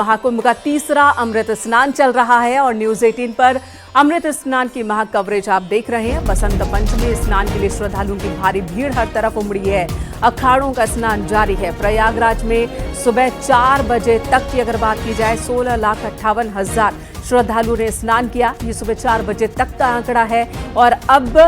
महाकुंभ का तीसरा अमृत स्नान चल रहा है और न्यूज 18 पर अमृत स्नान की महा कवरेज आप देख रहे हैं। बसंत पंचमी स्नान के लिए श्रद्धालुओं की भारी भीड़ हर तरफ उमड़ी है। अखाड़ों का स्नान जारी है। प्रयागराज में सुबह 4 बजे तक की अगर बात की जाए 16,58,000 श्रद्धालुओं ने स्नान किया। ये सुबह 4 बजे तक का आंकड़ा है और अब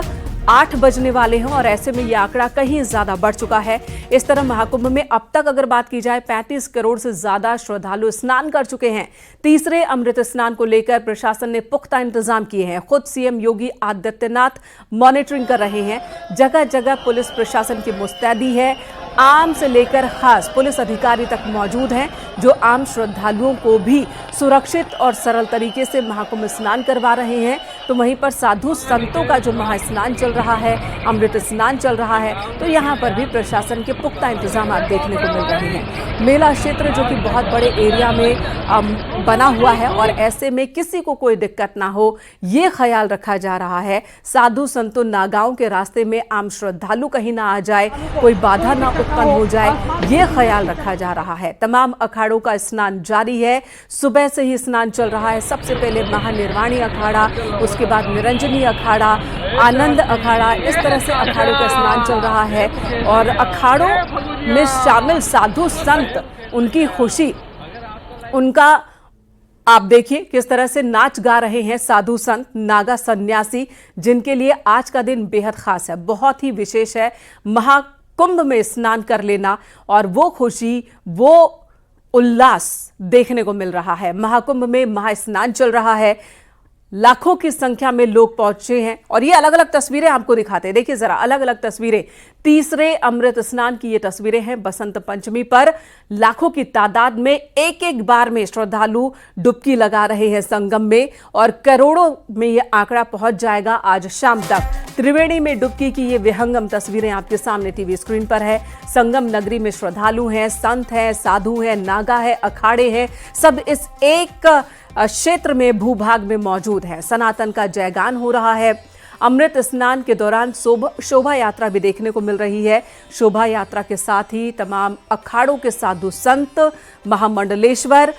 8 बजने वाले हैं और ऐसे में यह आंकड़ा कहीं ज्यादा बढ़ चुका है। इस तरह महाकुंभ में अब तक अगर बात की जाए 35 करोड़ से ज्यादा श्रद्धालु स्नान कर चुके हैं। तीसरे अमृत स्नान को लेकर प्रशासन ने पुख्ता इंतजाम किए हैं। खुद सीएम योगी आदित्यनाथ मॉनिटरिंग कर रहे हैं। जगह जगह पुलिस प्रशासन की मुस्तैदी है। आम से लेकर खास पुलिस अधिकारी तक मौजूद हैं जो आम श्रद्धालुओं को भी सुरक्षित और सरल तरीके से महाकुंभ स्नान करवा रहे हैं। तो वहीं पर साधु संतों का जो महास्नान चल रहा है, अमृत स्नान चल रहा है, तो यहाँ पर भी प्रशासन के पुख्ता इंतजाम देखने को मिल रहे हैं। मेला क्षेत्र जो कि बहुत बड़े एरिया में बना हुआ है और ऐसे में किसी को कोई दिक्कत ना हो ये ख्याल रखा जा रहा है। साधु संतों नागाओं के रास्ते में आम श्रद्धालु कहीं ना आ जाए, कोई बाधा ना उत्पन्न हो जाए, ये ख्याल रखा जा रहा है। तमाम अखाड़ों का स्नान जारी है। सुबह से ही स्नान चल रहा है। सबसे पहले महानिर्वाणी अखाड़ा, उसके बाद निरंजनी अखाड़ा, आनंद अखाड़ा, इस तरह से अखाड़ों का स्नान चल रहा है। और अखाड़ों में शामिल साधु संत, उनकी खुशी, उनका आप देखिए किस तरह से नाच गा रहे हैं साधु संत, नागा सन्यासी, जिनके लिए आज का दिन बेहद खास है, बहुत ही विशेष है। महाकुंभ में स्नान कर लेना और वो खुशी, वो उल्लास देखने को मिल रहा है। महाकुंभ में महास्नान चल रहा है। लाखों की संख्या में लोग पहुंचे हैं और ये अलग अलग तस्वीरें आपको दिखाते हैं। देखिए जरा अलग अलग तस्वीरें, तीसरे अमृत स्नान की ये तस्वीरें हैं। बसंत पंचमी पर लाखों की तादाद में एक एक बार में श्रद्धालु डुबकी लगा रहे हैं संगम में और करोड़ों में ये आंकड़ा पहुंच जाएगा आज शाम तक। त्रिवेणी में डुबकी की ये विहंगम तस्वीरें आपके सामने टीवी स्क्रीन पर है। संगम नगरी में श्रद्धालु हैं, संत हैं, साधु हैं, नागा है, अखाड़े हैं, सब इस एक क्षेत्र में भूभाग में मौजूद है। सनातन का जयगान हो रहा है। अमृत स्नान के दौरान शोभा यात्रा भी देखने को मिल रही है। शोभा यात्रा के साथ ही तमाम अखाड़ों के साधु संत, महामंडलेश्वर,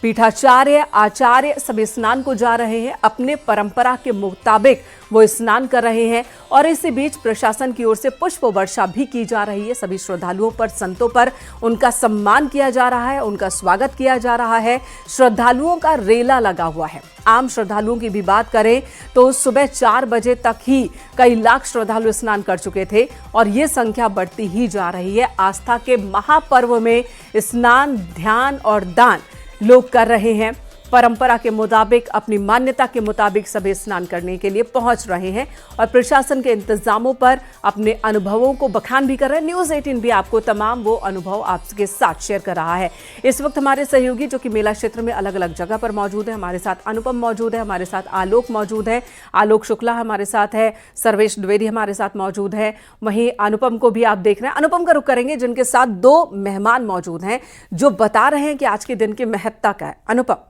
पीठाचार्य, आचार्य सभी स्नान को जा रहे हैं। अपने परंपरा के मुताबिक वो स्नान कर रहे हैं और इसी बीच प्रशासन की ओर से पुष्प वर्षा भी की जा रही है। सभी श्रद्धालुओं पर, संतों पर उनका सम्मान किया जा रहा है, उनका स्वागत किया जा रहा है। श्रद्धालुओं का रेला लगा हुआ है। आम श्रद्धालुओं की भी बात करें तो सुबह 4 बजे तक ही कई लाख श्रद्धालु स्नान कर चुके थे और ये संख्या बढ़ती ही जा रही है। आस्था के महापर्व में स्नान, ध्यान और दान लोग कर रहे हैं। परंपरा के मुताबिक, अपनी मान्यता के मुताबिक सभी स्नान करने के लिए पहुंच रहे हैं और प्रशासन के इंतजामों पर अपने अनुभवों को बखान भी कर रहे हैं। न्यूज 18 भी आपको तमाम वो अनुभव आपके साथ शेयर कर रहा है। इस वक्त हमारे सहयोगी जो कि मेला क्षेत्र में अलग अलग जगह पर मौजूद है, हमारे साथ अनुपम मौजूद है, हमारे साथ आलोक मौजूद है, आलोक शुक्ला हमारे साथ है, सर्वेश द्विवेदी हमारे साथ मौजूद है। वहीं अनुपम को भी आप देख रहे हैं। अनुपम का रुख करेंगे जिनके साथ 2 मेहमान मौजूद हैं जो बता रहे हैं कि आज के दिन की महत्ता क्या है। अनुपम।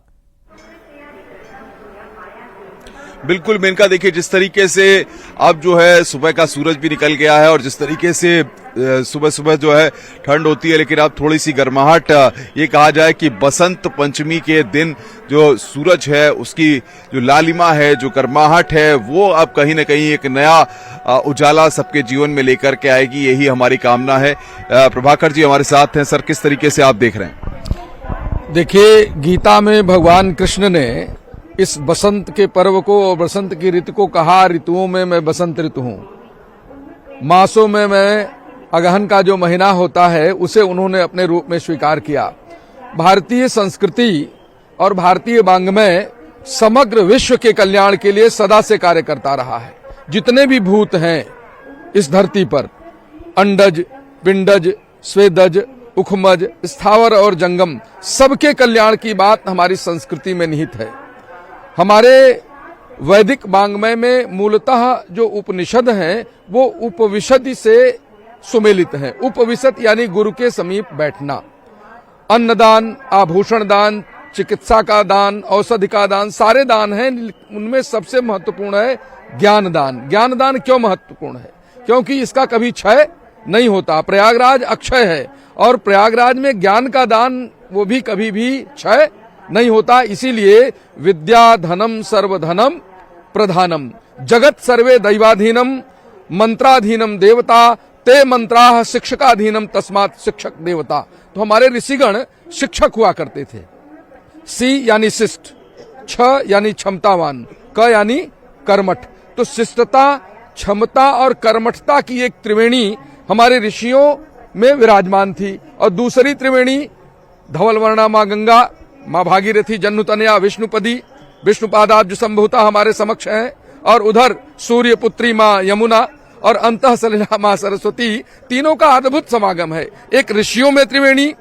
बिल्कुल मेनका, देखिए जिस तरीके से अब जो है सुबह का सूरज भी निकल गया है और जिस तरीके से सुबह सुबह जो है ठंड होती है, लेकिन अब थोड़ी सी गर्माहट, ये कहा जाए कि बसंत पंचमी के दिन जो सूरज है उसकी जो लालिमा है, जो गर्माहट है, वो अब कहीं न कहीं एक नया उजाला सबके जीवन में लेकर के आएगी, यही हमारी कामना है। प्रभाकर जी हमारे साथ हैं। सर, किस तरीके से आप देख रहे हैं? देखिए, गीता में भगवान कृष्ण ने इस बसंत के पर्व को और बसंत की ऋतु को कहा, ऋतुओं में मैं बसंत ऋतु हूं। मासों में मैं अगहन का जो महीना होता है उसे उन्होंने अपने रूप में स्वीकार किया। भारतीय संस्कृति और भारतीय वाङ्मय समग्र विश्व के कल्याण के लिए सदा से कार्य करता रहा है। जितने भी भूत हैं इस धरती पर, अंडज, पिंडज, स्वेदज, उखमज, स्थावर और जंगम, सबके कल्याण की बात हमारी संस्कृति में निहित है। हमारे वैदिक वाङ्मय में मूलतः जो उपनिषद हैं वो उपविशदि से सुमेलित हैं। उपविशद यानी गुरु के समीप बैठना। अन्नदान, आभूषण दान, चिकित्सा का दान, औषधि का दान, सारे दान हैं। उनमें सबसे महत्वपूर्ण है ज्ञान दान। ज्ञान दान क्यों महत्वपूर्ण है? क्योंकि इसका कभी क्षय नहीं होता। प्रयागराज अक्षय है और प्रयागराज में ज्ञान का दान वो भी कभी भी क्षय नहीं होता। इसीलिए विद्या धनम सर्वधनम प्रधानम, जगत सर्वे दैवाधीनम, मंत्राधीनम देवता, ते मंत्राः शिक्षकाधीनम, तस्मात् शिक्षक देवता। तो हमारे ऋषिगण शिक्षक हुआ करते थे। सी यानी शिष्ट, छ यानी क्षमतावान, क यानी कर्मठ। तो शिष्टता, क्षमता और कर्मठता की एक त्रिवेणी हमारे ऋषियों में विराजमान थी। और दूसरी त्रिवेणी धवलवर्णा माँ गंगा, माँ भागीरथी, जन्नुतनया विष्णुपदी, विष्णुपादाब्ज संभूता हमारे समक्ष हैं। और उधर सूर्यपुत्री माँ यमुना और अंतः सलिला माँ सरस्वती, तीनों का अद्भुत समागम है। एक ऋषियों में त्रिवेणी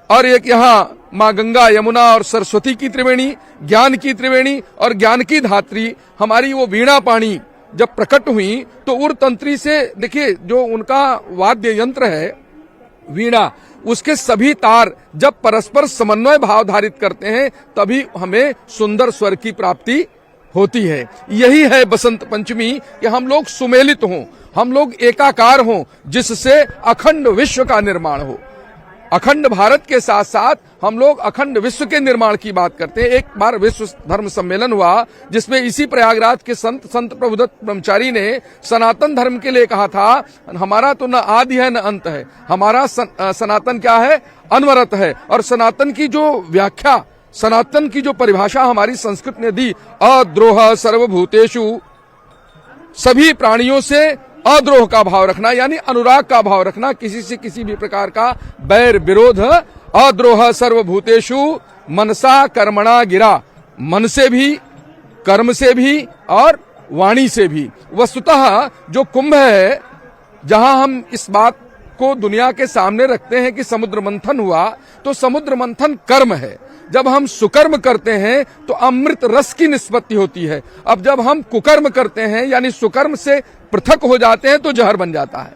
और एक यहाँ माँ गंगा, यमुना और सरस्वती की त्रिवेणी, ज्ञान की त्रिवेणी। और ज्ञान की धात्री हमारी वो वीणा पाणी जब प्रकट हुई तो उरतंत्री से, देखिए जो उनका वाद्य यंत्र है वीणा, उसके सभी तार जब परस्पर समन्वय भाव धारित करते हैं तभी हमें सुंदर स्वर की प्राप्ति होती है। यही है बसंत पंचमी कि हम लोग सुमेलित हों, हम लोग एकाकार हों, जिससे अखंड विश्व का निर्माण हो। अखंड भारत के साथ साथ हम लोग अखंड विश्व के निर्माण की बात करते हैं। एक बार विश्व धर्म सम्मेलन हुआ जिसमें इसी प्रयागराज के संत प्रभुदत्त ब्रह्मचारी ने सनातन धर्म के लिए कहा था, हमारा तो न आदि है न अंत है, हमारा सनातन क्या है, अनवरत है। और सनातन की जो व्याख्या, सनातन की जो परिभाषा हमारी संस्कृत ने दी, अद्रोह सर्वभूतेषु, सभी प्राणियों से अद्रोह का भाव रखना यानी अनुराग का भाव रखना, किसी से किसी भी प्रकार का बैर विरोध। अद्रोह सर्वभूतेषु मनसा कर्मणा गिरा, मन से भी, कर्म से भी और वाणी से भी। वस्तुतः जो कुंभ है, जहां हम इस बात को दुनिया के सामने रखते हैं कि समुद्र मंथन हुआ, तो समुद्र मंथन कर्म है। जब हम सुकर्म करते हैं तो अमृत रस की निष्पत्ति होती है। अब जब हम कुकर्म करते हैं यानी सुकर्म से पृथक हो जाते हैं तो जहर बन जाता है।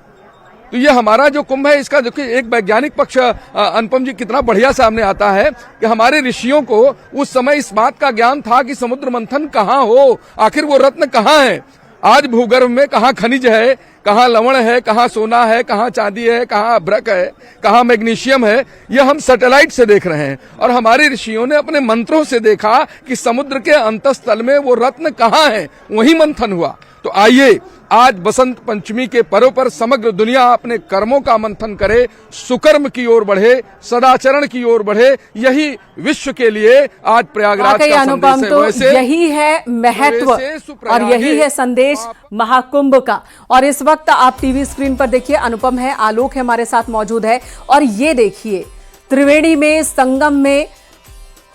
तो ये हमारा जो कुंभ है, इसका देखिए एक वैज्ञानिक पक्ष अनुपम जी कितना बढ़िया सामने आता है कि हमारे ऋषियों को उस समय इस बात का ज्ञान था कि समुद्र मंथन कहाँ हो, आखिर वो रत्न कहाँ है। आज भूगर्भ में कहाँ खनिज है, कहाँ लवण है, कहाँ सोना है, कहाँ चांदी है, कहाँ अभ्रक है, कहाँ मैग्नीशियम है, यह हम सैटेलाइट से देख रहे हैं। और हमारे ऋषियों ने अपने मंत्रों से देखा कि समुद्र के अंतस्थल में वो रत्न कहाँ है, वही मंथन हुआ। तो आइए आज बसंत पंचमी के पर्व पर समग्र दुनिया अपने कर्मों का मंथन करे, सुकर्म की ओर बढ़े, सदाचरण की ओर बढ़े। यही विश्व के लिए आज प्रयागराज का संदेश है। तो यही है महत्व और यही है संदेश महाकुंभ का। और इस वक्त आप टीवी स्क्रीन पर देखिए, अनुपम है, आलोक है हमारे साथ मौजूद है। और ये देखिए त्रिवेणी में, संगम में,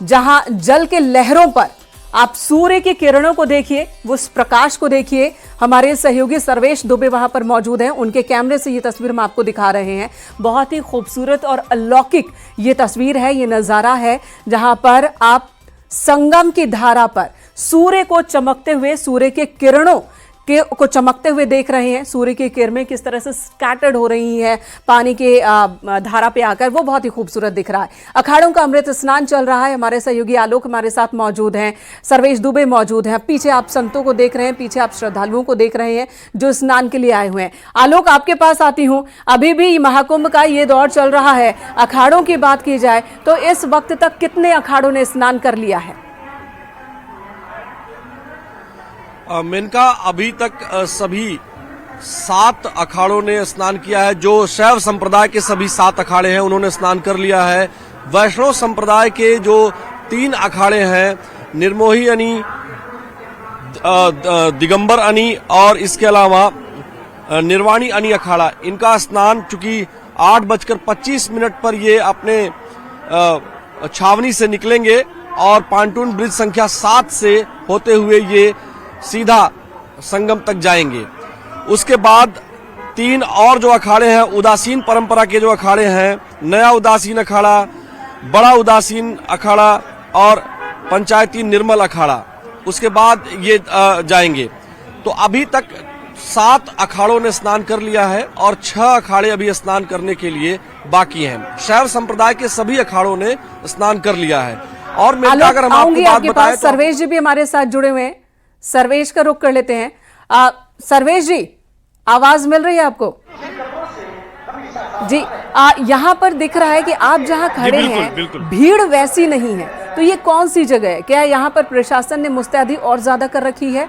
जहां जल के लहरों पर आप सूर्य की किरणों को देखिए, उस प्रकाश को देखिए। हमारे सहयोगी सर्वेश दुबे वहां पर मौजूद हैं, उनके कैमरे से ये तस्वीर हम आपको दिखा रहे हैं। बहुत ही खूबसूरत और अलौकिक ये तस्वीर है, ये नजारा है, जहां पर आप संगम की धारा पर सूर्य को चमकते हुए, सूर्य के किरणों को चमकते हुए देख रहे हैं। सूर्य की किरणें किस तरह से स्कैटर्ड हो रही हैं पानी के धारा पे आकर, वो बहुत ही खूबसूरत दिख रहा है। अखाड़ों का अमृत स्नान चल रहा है। हमारे सहयोगी आलोक हमारे साथ मौजूद हैं, सर्वेश दुबे मौजूद हैं। पीछे आप संतों को देख रहे हैं, पीछे आप श्रद्धालुओं को देख रहे हैं जो स्नान के लिए आए हुए हैं। आलोक, आपके पास आती हूं। अभी भी महाकुंभ का ये दौर चल रहा है। अखाड़ों की बात की जाए तो इस वक्त तक कितने अखाड़ों ने स्नान कर लिया है? मेनका, अभी तक सभी 7 अखाड़ों ने स्नान किया है। जो शैव संप्रदाय के सभी 7 अखाड़े हैं उन्होंने स्नान कर लिया है। वैष्णव संप्रदाय के जो 3 अखाड़े हैं, निर्मोही अनी, दिगंबर अनी और इसके अलावा निर्वाणी अनी अखाड़ा, इनका स्नान चूंकि 8:25 पर ये अपने छावनी से निकलेंगे और पांटून ब्रिज संख्या 7 से होते हुए ये सीधा संगम तक जाएंगे। उसके बाद 3 और जो अखाड़े हैं, उदासीन परंपरा के जो अखाड़े हैं, नया उदासीन अखाड़ा, बड़ा उदासीन अखाड़ा और पंचायती निर्मल अखाड़ा, उसके बाद ये जाएंगे। तो अभी तक 7 अखाड़ों ने स्नान कर लिया है और 6 अखाड़े अभी स्नान करने के लिए बाकी हैं। शैव संप्रदाय के सभी अखाड़ों ने स्नान कर लिया है। और मैं अगर हम आपको बात बताएं तो सर्वेश जी भी हमारे साथ जुड़े हुए हैं, सर्वेश का रुख कर लेते हैं। सर्वेश जी, आवाज मिल रही है आपको? जी, यहाँ पर दिख रहा है कि आप जहाँ खड़े हैं भीड़ वैसी नहीं है, तो ये कौन सी जगह है? क्या यहाँ पर प्रशासन ने मुस्तैदी और ज्यादा कर रखी है?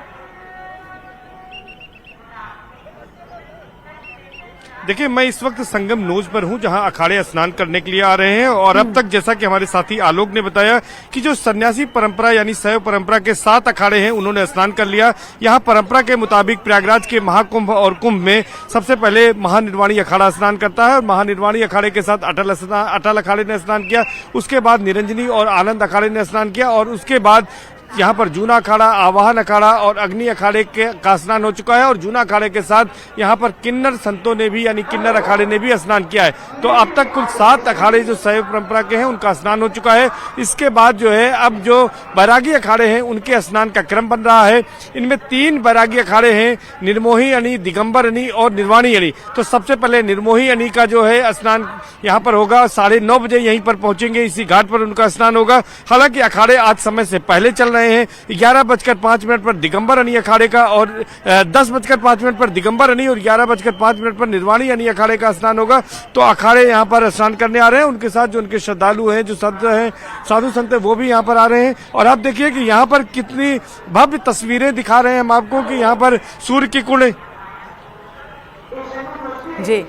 देखिए, मैं इस वक्त संगम नोज पर हूं, जहां अखाड़े स्नान करने के लिए आ रहे हैं। और अब तक जैसा कि हमारे साथी आलोक ने बताया कि जो सन्यासी परंपरा यानी शैव परंपरा के 7 अखाड़े हैं, उन्होंने स्नान कर लिया। यहां परंपरा के मुताबिक प्रयागराज के महाकुंभ और कुंभ में सबसे पहले महानिर्वाणी अखाड़ा स्नान करता है और महानिर्वाणी अखाड़े के साथ अटल अखाड़े ने स्नान किया। उसके बाद निरंजनी और आनंद अखाड़े ने स्नान किया और उसके बाद यहाँ पर जूना अखाड़ा, आवाहन अखाड़ा और अग्नि अखाड़े का स्नान हो चुका है। और जूना अखाड़े के साथ यहाँ पर किन्नर संतों ने भी यानी किन्नर अखाड़े ने भी स्नान किया है। तो अब तक कुल 7 अखाड़े जो शैव परंपरा के हैं उनका स्नान हो चुका है। इसके बाद जो है अब जो बैरागी अखाड़े हैं उनके स्नान का क्रम बन रहा है। इनमें 3 बैरागी अखाड़े हैं, निर्मोही अनी, दिगंबर अनी और निर्वाणी अनी। तो सबसे पहले निर्मोही अनी का जो है स्नान यहाँ पर होगा, 9:30 बजे यहीं पर पहुंचेंगे, इसी घाट पर उनका स्नान होगा। हालांकि अखाड़े आज समय से पहले चल रहे हैं। 11:05 पर दिगंबर अनी अखाड़े का और 10:05 पर दिगंबर अनी और 11:05 पर निर्वाणी अनी अखाड़े का स्नान होगा। तो अखाड़े यहाँ पर स्नान करने आ रहे हैं, उनके साथ जो उनके श्रद्धालु हैं, जो संत हैं, साधु संत हैं, वो भी यहाँ पर आ रहे हैं। और आप देखिए कि यहाँ पर कितनी भव्य तस्वीरें दिखा रहे हैं हम आपको कि यहाँ पर सूर्य की किरणें जी,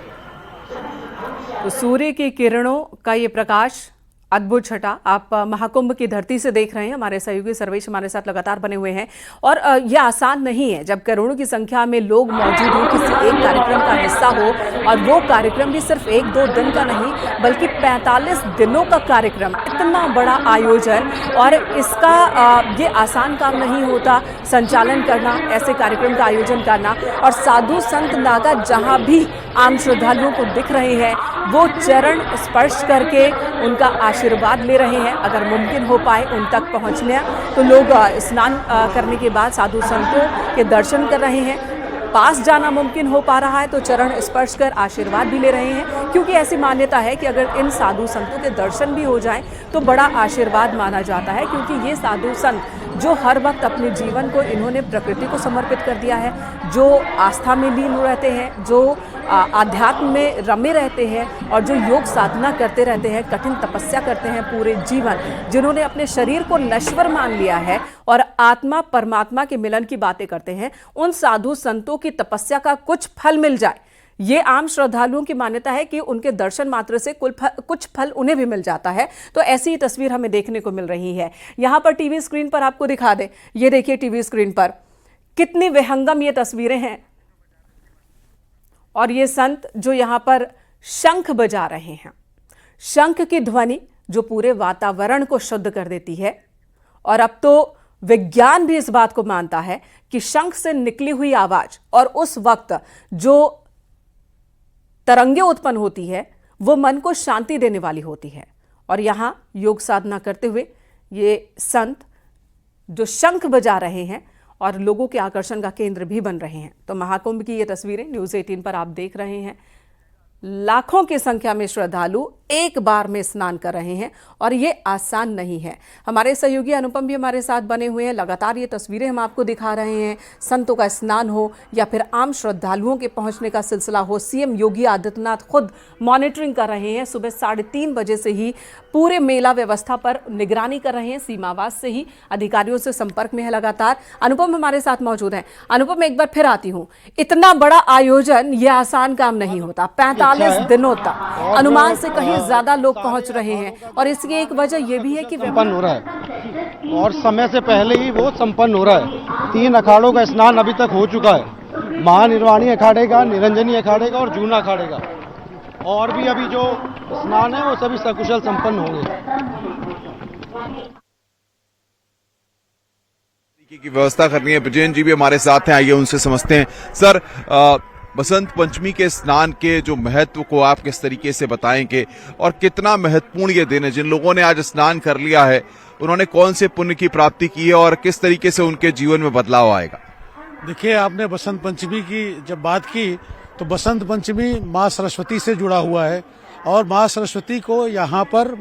तो सूर्य की किरणों का ये प्रकाश, अद्भुत छटा आप महाकुंभ की धरती से देख रहे हैं। हमारे सहयोगी सर्वेश हमारे साथ लगातार बने हुए हैं और यह आसान नहीं है जब करोड़ों की संख्या में लोग मौजूद हो, किसी एक कार्यक्रम का हिस्सा हो, और वो कार्यक्रम भी सिर्फ 1-2 दिन का नहीं बल्कि 45 दिनों का कार्यक्रम, इतना बड़ा आयोजन। और इसका ये आसान काम नहीं होता संचालन करना, ऐसे कार्यक्रम का आयोजन करना। और साधु संत नागा जहाँ भी आम श्रद्धालुओं को दिख रहे हैं वो चरण स्पर्श करके उनका आशीर्वाद ले रहे हैं। अगर मुमकिन हो पाए उन तक पहुंचने, तो लोग स्नान करने के बाद साधु संतों के दर्शन कर रहे हैं। पास जाना मुमकिन हो पा रहा है तो चरण स्पर्श कर आशीर्वाद भी ले रहे हैं, क्योंकि ऐसी मान्यता है कि अगर इन साधु संतों के दर्शन भी हो जाएं तो बड़ा आशीर्वाद माना जाता है। क्योंकि ये साधु संत जो हर वक्त अपने जीवन को इन्होंने प्रकृति को समर्पित कर दिया है, जो आस्था में लीन रहते हैं, जो आध्यात्म में रमे रहते हैं और जो योग साधना करते रहते हैं, कठिन तपस्या करते हैं पूरे जीवन, जिन्होंने अपने शरीर को नश्वर मान लिया है और आत्मा परमात्मा के मिलन की बातें करते हैं, उन साधु संतों की तपस्या का कुछ फल मिल जाए, ये आम श्रद्धालुओं की मान्यता है कि उनके दर्शन मात्र से कुछ फल उन्हें भी मिल जाता है। तो ऐसी ही तस्वीर हमें देखने को मिल रही है। यहां पर टीवी स्क्रीन पर आपको दिखा दे, ये देखिए टीवी स्क्रीन पर कितनी विहंगम ये तस्वीरें हैं। और ये संत जो यहां पर शंख बजा रहे हैं, शंख की ध्वनि जो पूरे वातावरण को शुद्ध कर देती है। और अब तो विज्ञान भी इस बात को मानता है कि शंख से निकली हुई आवाज और उस वक्त जो तरंगे उत्पन्न होती है वो मन को शांति देने वाली होती है। और यहां योग साधना करते हुए ये संत जो शंख बजा रहे हैं और लोगों के आकर्षण का केंद्र भी बन रहे हैं। तो महाकुंभ की ये तस्वीरें न्यूज़ 18 पर आप देख रहे हैं। लाखों की संख्या में श्रद्धालु एक बार में स्नान कर रहे हैं और ये आसान नहीं है। हमारे सहयोगी अनुपम भी हमारे साथ बने हुए हैं, लगातार ये तस्वीरें हम आपको दिखा रहे हैं। संतों का स्नान हो या फिर आम श्रद्धालुओं के पहुंचने का सिलसिला हो, सीएम योगी आदित्यनाथ खुद मॉनिटरिंग कर रहे हैं। सुबह 3:30 बजे से ही पूरे मेला व्यवस्था पर निगरानी कर रहे हैं, सीमावास से ही अधिकारियों से संपर्क में है लगातार। अनुपम हमारे साथ मौजूद हैं। अनुपम, एक बार फिर आती हूँ, इतना बड़ा आयोजन ये आसान काम नहीं होता। 45 दिनों तक अनुमान से कहीं ज्यादा लोग पहुंच रहे हैं और इसकी एक वजह यह भी है कि संपन्न हो रहा है और समय से पहले ही वो संपन्न हो रहा है। 3 अखाड़ों का स्नान अभी तक हो चुका है, महानिर्वाणी अखाड़े का, निरंजनी अखाड़े का और जूना अखाड़े का। और भी अभी जो स्नान है वो सभी सकुशल संपन्न होंगे। की व्यवस्था करनी है। ब्रिजेन जी भी हमारे साथ हैं, आइए उनसे समझते हैं। सर, बसंत पंचमी के स्नान के जो महत्व को आप किस तरीके से बताएंगे और कितना महत्वपूर्ण ये दिन है? जिन लोगों ने आज स्नान कर लिया है उन्होंने कौन से पुण्य की प्राप्ति की है और किस तरीके से उनके जीवन में बदलाव आएगा? देखिए, आपने बसंत पंचमी की जब बात की तो बसंत पंचमी माँ सरस्वती से जुड़ा हुआ है और माँ सरस्वती को यहाँ पर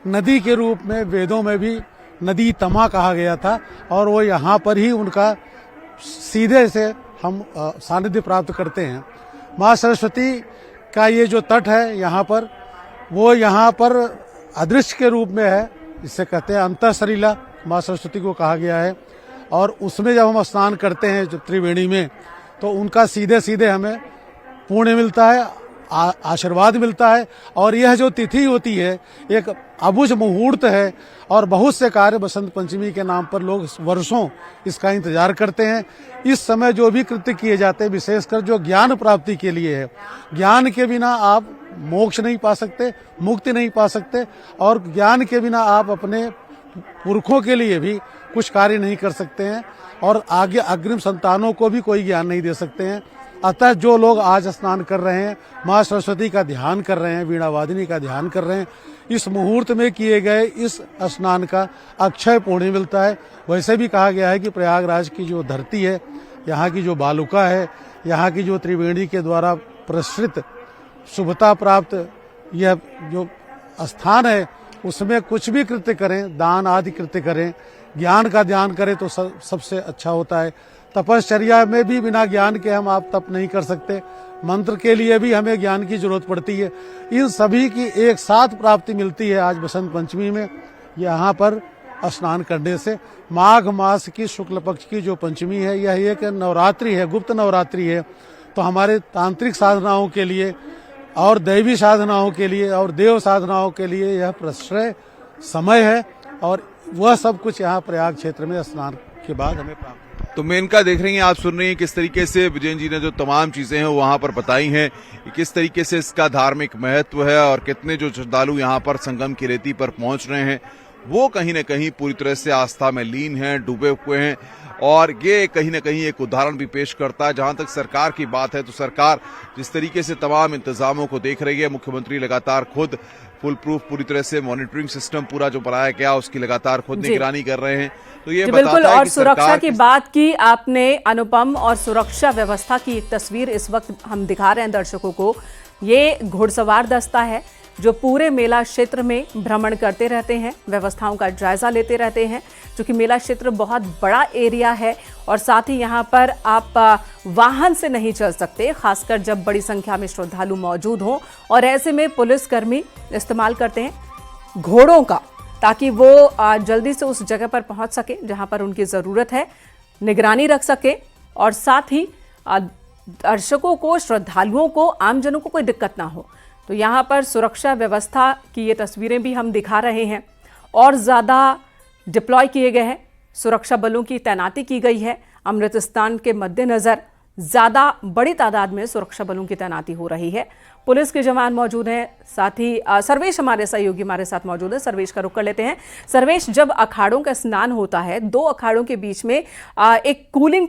नदी के रूप में वेदों में भी नदी तमा कहा गया था और वो यहाँ पर ही उनका सीधे से हम सानिध्य प्राप्त करते हैं। माँ सरस्वती का ये जो तट है यहाँ पर, वो यहाँ पर अदृश्य के रूप में है, इसे कहते हैं अंतःसलीला, माँ सरस्वती को कहा गया है। और उसमें जब हम स्नान करते हैं जो त्रिवेणी में, तो उनका सीधे सीधे हमें पुण्य मिलता है, आशीर्वाद मिलता है। और यह जो तिथि होती है एक अबुझ मुहूर्त है, और बहुत से कार्य बसंत पंचमी के नाम पर लोग वर्षों इसका इंतजार करते हैं। इस समय जो भी कृत्य किए जाते हैं, विशेषकर जो ज्ञान प्राप्ति के लिए है, ज्ञान के बिना आप मोक्ष नहीं पा सकते, मुक्ति नहीं पा सकते, और ज्ञान के बिना आप अपने पुरखों के लिए भी कुछ कार्य नहीं कर सकते हैं, और आगे अग्रिम संतानों को भी कोई ज्ञान नहीं दे सकते हैं। अतः जो लोग आज स्नान कर रहे हैं, माँ सरस्वती का ध्यान कर रहे हैं, वीणा वादिनी का ध्यान कर रहे हैं, इस मुहूर्त में किए गए इस स्नान का अक्षय पुण्य मिलता है। वैसे भी कहा गया है कि प्रयागराज की जो धरती है, यहाँ की जो बालुका है, यहाँ की जो त्रिवेणी के द्वारा प्रसृत शुभता प्राप्त यह जो स्थान है, उसमें कुछ भी कृत्य करें, दान आदि कृत्य करें, ज्ञान का ध्यान करें तो सबसे अच्छा होता है। तपश्चर्या में भी बिना ज्ञान के हम आप तप नहीं कर सकते, मंत्र के लिए भी हमें ज्ञान की जरूरत पड़ती है। इन सभी की एक साथ प्राप्ति मिलती है आज बसंत पंचमी में यहाँ पर स्नान करने से। माघ मास की शुक्ल पक्ष की जो पंचमी है, यह एक नवरात्रि है, गुप्त नवरात्रि है। तो हमारे तांत्रिक साधनाओं के लिए और दैवी साधनाओं के लिए और देव साधनाओं के लिए यह प्रश्रय समय है, और वह सब कुछ यहाँ प्रयाग क्षेत्र में स्नान के बाद हमें प्राप्त। तो मेनका देख रही हैं, आप सुन रही हैं किस तरीके से विजयन जी ने जो तमाम चीजें हैं वहां पर बताई हैं, किस तरीके से इसका धार्मिक महत्व है और कितने जो श्रद्धालु यहाँ पर संगम की रेती पर पहुंच रहे हैं वो कहीं न कहीं पूरी तरह से आस्था में लीन हैं, डूबे हुए हैं। और ये कहीं न कहीं एक उदाहरण भी पेश करता है। जहां तक सरकार की बात है तो सरकार जिस तरीके से तमाम इंतजामों को देख रही है, मुख्यमंत्री लगातार खुद फुल प्रूफ पूरी तरह से मॉनिटरिंग सिस्टम पूरा जो बनाया गया उसकी लगातार खुद निगरानी कर रहे हैं। तो ये बिल्कुल, बताता है और कि सुरक्षा की बात की आपने अनुपम, और सुरक्षा व्यवस्था की एक तस्वीर इस वक्त हम दिखा रहे हैं दर्शकों को। ये घुड़सवार दस्ता है जो पूरे मेला क्षेत्र में भ्रमण करते रहते हैं, व्यवस्थाओं का जायजा लेते रहते हैं, क्योंकि मेला क्षेत्र बहुत बड़ा एरिया है और साथ ही यहाँ पर आप वाहन से नहीं चल सकते, खासकर जब बड़ी संख्या में श्रद्धालु मौजूद हों। और ऐसे में पुलिसकर्मी इस्तेमाल करते हैं घोड़ों का, ताकि वो जल्दी से उस जगह पर पहुंच सके जहां पर उनकी ज़रूरत है, निगरानी रख सके, और साथ ही दर्शकों को, श्रद्धालुओं को, आमजनों को कोई दिक्कत ना हो। तो यहाँ पर सुरक्षा व्यवस्था की ये तस्वीरें भी हम दिखा रहे हैं, और ज़्यादा डिप्लॉय किए गए हैं, सुरक्षा बलों की तैनाती की गई है। अमृत स्नान के मद्देनज़र ज़्यादा बड़ी तादाद में सुरक्षा बलों की तैनाती हो रही है। पुलिस के जवान मौजूद हैं, साथ ही सर्वेश हमारे सहयोगी हमारे साथ मौजूद है। सर्वेश का रुख कर लेते हैं। सर्वेश, जब अखाड़ों का स्नान होता है, दो अखाड़ों के बीच में एक कूलिंग